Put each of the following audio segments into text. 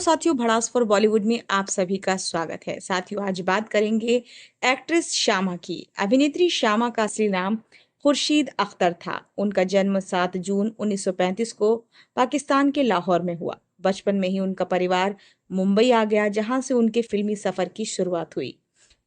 साथियों, भड़ास फॉर बॉलीवुड में आप सभी का स्वागत है। साथियों, आज बात करेंगे एक्ट्रेस श्यामा की। अभिनेत्री श्यामा का असली नाम खुर्शीद अख्तर था। उनका जन्म 7 जून 1935 को पाकिस्तान के लाहौर में हुआ। बचपन में ही उनका परिवार मुंबई आ गया, जहां से उनके फिल्मी सफर की शुरुआत हुई।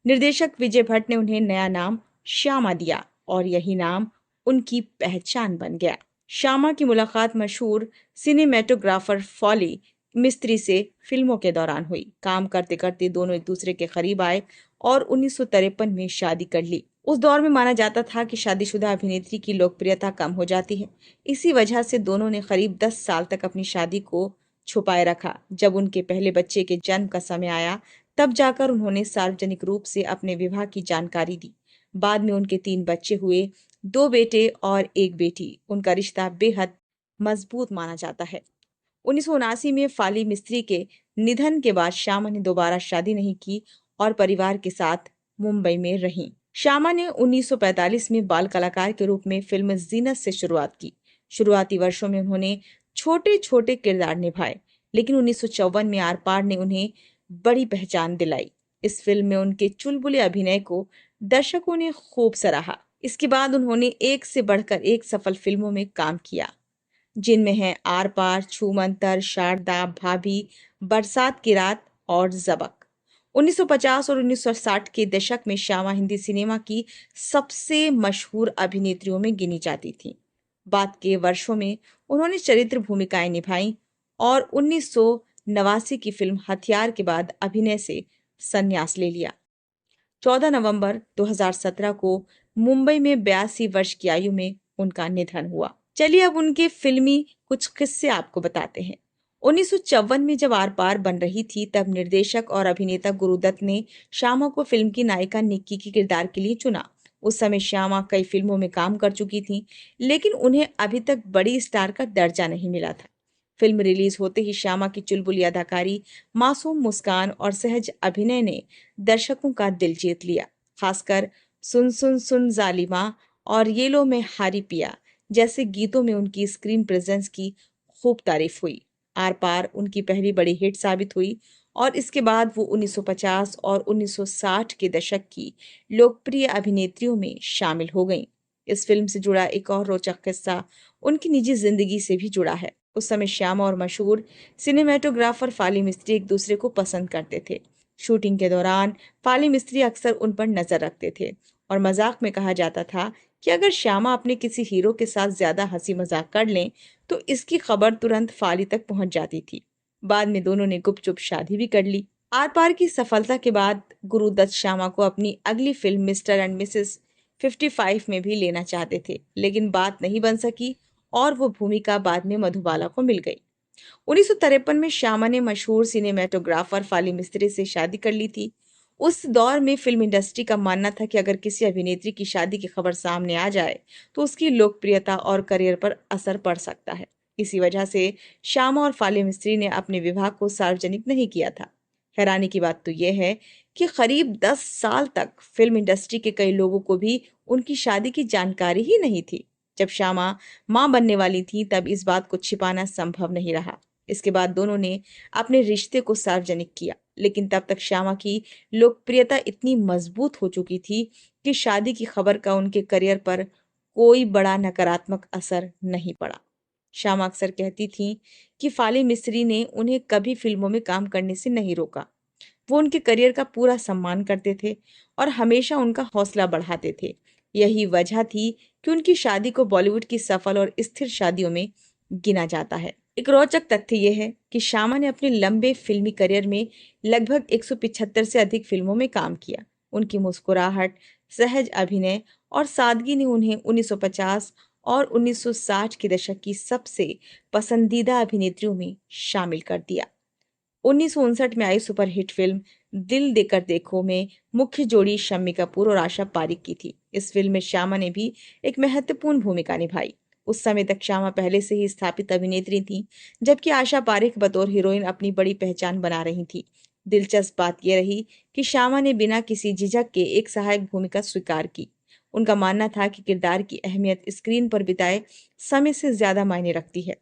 निर्देशक विजय भट्ट ने उन्हें नया नाम श्यामा दिया और यही नाम उनकी पहचान बन गया। श्यामा की मुलाकात मशहूर सिनेमेटोग्राफर फॉली मिस्त्री से फिल्मों के दौरान हुई। काम करते करते दोनों एक दूसरे के करीब आए और 1953 में शादी कर ली। उस दौर में माना जाता था कि शादीशुदा अभिनेत्री की लोकप्रियता कम हो जाती है। इसी वजह से दोनों ने करीब 10 साल तक अपनी शादी को छुपाए रखा। जब उनके पहले बच्चे के जन्म का समय आया, तब जाकर उन्होंने सार्वजनिक रूप से अपने विवाह की जानकारी दी। बाद में उनके 3 बच्चे हुए, 2 बेटे और 1 बेटी। उनका रिश्ता बेहद मजबूत माना जाता है। 1979 में फाली मिस्त्री के निधन के बाद श्यामा ने दोबारा शादी नहीं की और परिवार के साथ मुंबई में रहीं। श्यामा ने 1945 में बाल कलाकार के रूप में फिल्म जीनत से शुरुआत की। शुरुआती वर्षों में उन्होंने छोटे छोटे किरदार निभाए, लेकिन 1954 में आर पार ने उन्हें बड़ी पहचान दिलाई। इस फिल्म में उनके चुलबुले अभिनय को दर्शकों ने खूब सराहा। इसके बाद उन्होंने एक से बढ़कर एक सफल फिल्मों में काम किया, जिनमें हैं आर पार, छूमंतर, शारदा, भाभी, बरसात की रात और जबक। 1950 और 1960 के दशक में श्यामा हिंदी सिनेमा की सबसे मशहूर अभिनेत्रियों में गिनी जाती थी। बाद के वर्षों में उन्होंने चरित्र भूमिकाएं निभाई और 1989 की फिल्म हथियार के बाद अभिनय से संन्यास ले लिया। 14 नवंबर 2017 को मुंबई में 82 वर्ष की आयु में उनका निधन हुआ। चलिए अब उनके फिल्मी कुछ किस्से आपको बताते हैं। 1954 में जब आर पार बन रही थी, तब निर्देशक और अभिनेता गुरुदत्त ने श्यामा को फिल्म की नायिका निक्की के किरदार के लिए चुना। उस समय श्यामा कई फिल्मों में काम कर चुकी थी, लेकिन उन्हें अभी तक बड़ी स्टार का दर्जा नहीं मिला था। फिल्म रिलीज होते ही श्यामा की चुलबुली अदाकारी, मासूम मुस्कान और सहज अभिनय ने दर्शकों का दिल जीत लिया। खासकर सुन सुन सुन जालिमा और ये लो मैं हारी पिया जैसे गीतों में उनकी स्क्रीन प्रेजेंस की खूब तारीफ हुई। आर पार उनकी पहली बड़ी हिट साबित हुई और इसके बाद वो 1950 और 1960 के दशक की लोकप्रिय अभिनेत्रियों में शामिल हो गईं। इस फिल्म से जुड़ा एक और रोचक किस्सा उनकी निजी जिंदगी से भी जुड़ा है। उस समय श्यामा और मशहूर सिनेमेटोग्राफर फाली मिस्त्री एक दूसरे को पसंद करते थे। शूटिंग के दौरान फाली मिस्त्री अक्सर उन पर नजर रखते थे और मजाक में कहा जाता था कि अगर श्यामा अपने किसी हीरो के साथ ज्यादा हंसी मजाक कर लें तो इसकी खबर तुरंत फाली तक पहुंच जाती थी। बाद में दोनों ने गुपचुप शादी भी कर ली। आर पार की सफलता के बाद गुरुदत्त श्यामा को अपनी अगली फिल्म मिस्टर एंड मिसेस 55 में भी लेना चाहते थे, लेकिन बात नहीं बन सकी और वो भूमिका बाद में मधुबाला को मिल गई। 1953 में श्यामा ने मशहूर सिनेमेटोग्राफर फाली मिस्त्री से शादी कर ली थी। उस दौर में फिल्म इंडस्ट्री का मानना था कि अगर किसी अभिनेत्री की शादी की खबर सामने आ जाए तो उसकी लोकप्रियता और करियर पर असर पड़ सकता है। इसी वजह से श्यामा और फाली मिस्त्री ने अपने विवाह को सार्वजनिक नहीं किया था। हैरानी की बात तो यह है कि करीब 10 साल तक फिल्म इंडस्ट्री के कई लोगों को भी उनकी शादी की जानकारी ही नहीं थी। जब श्यामा मां बनने वाली थी, तब इस बात को छिपाना संभव नहीं रहा। इसके बाद दोनों ने अपने रिश्ते को सार्वजनिक किया, लेकिन तब तक श्यामा की लोकप्रियता इतनी मजबूत हो चुकी थी कि शादी की खबर का उनके करियर पर कोई बड़ा नकारात्मक असर नहीं पड़ा। श्यामा अक्सर कहती थी कि फाली मिस्त्री ने उन्हें कभी फिल्मों में काम करने से नहीं रोका। वो उनके करियर का पूरा सम्मान करते थे और हमेशा उनका हौसला बढ़ाते थे। यही वजह थी कि उनकी शादी को बॉलीवुड की सफल और स्थिर शादियों में गिना जाता है। एक रोचक तथ्य यह है कि श्यामा ने अपने लंबे फिल्मी करियर में लगभग 175 से अधिक फिल्मों में काम किया। उनकी मुस्कुराहट, सहज अभिनय और सादगी ने उन्हें 1950 और 1960 के दशक की सबसे पसंदीदा अभिनेत्रियों में शामिल कर दिया। 1959 में आई सुपरहिट फिल्म दिल देकर देखो में मुख्य जोड़ी शम्मी कपूर और आशा पारिक की थी। इस फिल्म में श्यामा ने भी एक महत्वपूर्ण भूमिका निभाई। उस समय तक श्यामा पहले से ही स्थापित अभिनेत्री थी, जबकि आशा पारिक बतौर हीरोइन अपनी बड़ी पहचान बना रही थी। दिलचस्प बात यह रही कि श्यामा ने बिना किसी झिझक के एक सहायक भूमिका स्वीकार की। उनका मानना था कि किरदार की अहमियत स्क्रीन पर बिताए समय से ज्यादा मायने रखती है।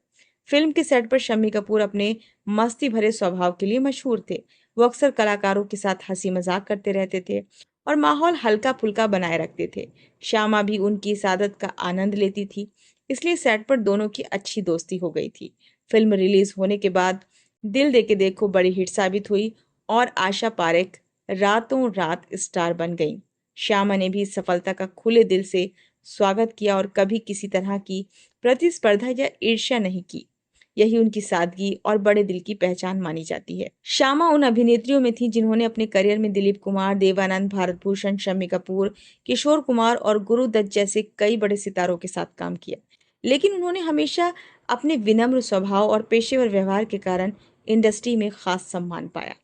फिल्म के सेट पर शम्मी कपूर अपने मस्ती भरे स्वभाव के लिए मशहूर थे। वो अक्सर कलाकारों के साथ हंसी मजाक करते रहते थे और माहौल हल्का फुल्का बनाए रखते थे। श्यामा भी उनकी इस आदत का आनंद लेती थी, इसलिए सेट पर दोनों की अच्छी दोस्ती हो गई थी। फिल्म रिलीज होने के बाद दिल दे के देखो बड़ी हिट साबित हुई और आशा पारेख रातों रात स्टार बन गईं। श्यामा ने भी इस सफलता का खुले दिल से स्वागत किया और कभी किसी तरह की प्रतिस्पर्धा या ईर्ष्या नहीं की। यही उनकी सादगी और बड़े दिल की पहचान मानी जाती है। श्यामा उन अभिनेत्रियों में थी जिन्होंने अपने करियर में दिलीप कुमार, देवानंद, भारत भूषण, शम्मी कपूर, किशोर कुमार और गुरु दत्त जैसे कई बड़े सितारों के साथ काम किया। लेकिन उन्होंने हमेशा अपने विनम्र स्वभाव और पेशेवर व्यवहार के कारण इंडस्ट्री में खास सम्मान पाया।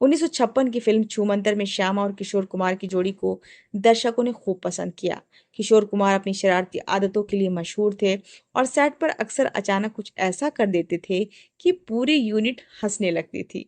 1956 की फिल्म छूमंतर में श्यामा और किशोर कुमार की जोड़ी को दर्शकों ने खूब पसंद किया। किशोर कुमार अपनी शरारती आदतों के लिए मशहूर थे और सेट पर अक्सर अचानक कुछ ऐसा कर देते थे कि पूरी यूनिट हंसने लगती थी।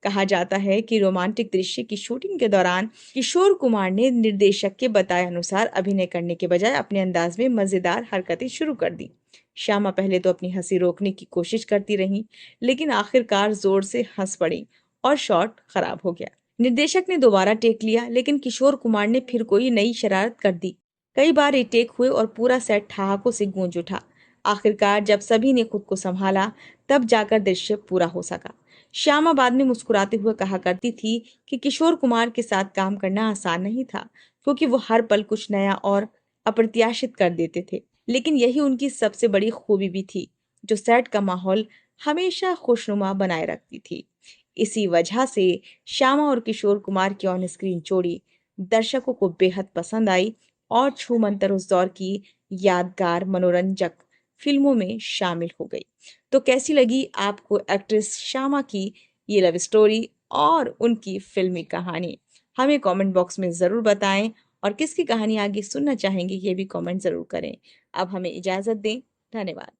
कहा जाता है कि रोमांटिक दृश्य की शूटिंग के दौरान किशोर कुमार ने निर्देशक के बताए अनुसार अभिनय करने के बजाय अपने अंदाज में मजेदार हरकतें शुरू कर दी। श्यामा पहले तो अपनी हंसी रोकने की कोशिश करती रहीं, लेकिन आखिरकार जोर से हंस पड़ी और शॉट खराब हो गया। निर्देशक ने दोबारा टेक लिया, लेकिन किशोर कुमार ने फिर कोई नई शरारत कर दी। कई बार रीटेक हुए और पूरा सेट ठहाकों से गूंज उठा। आखिरकार जब सभी ने खुद को संभाला, तब जाकर दृश्य पूरा हो सका। श्यामा बाद में मुस्कुराते हुए कहा करती थी कि किशोर कुमार के साथ काम करना आसान नहीं था, क्योंकि वो हर पल कुछ नया और अप्रत्याशित कर देते थे। लेकिन यही उनकी सबसे बड़ी खूबी भी थी, जो सेट का माहौल हमेशा खुशनुमा बनाए रखती थी। इसी वजह से श्यामा और किशोर कुमार की ऑन स्क्रीन जोड़ी दर्शकों को बेहद पसंद आई और छूमंतर उस दौर की यादगार मनोरंजक फिल्मों में शामिल हो गई। तो कैसी लगी आपको एक्ट्रेस श्यामा की ये लव स्टोरी और उनकी फिल्मी कहानी? हमें कमेंट बॉक्स में ज़रूर बताएं और किसकी कहानी आगे सुनना चाहेंगे ये भी कमेंट ज़रूर करें। अब हमें इजाज़त दें। धन्यवाद।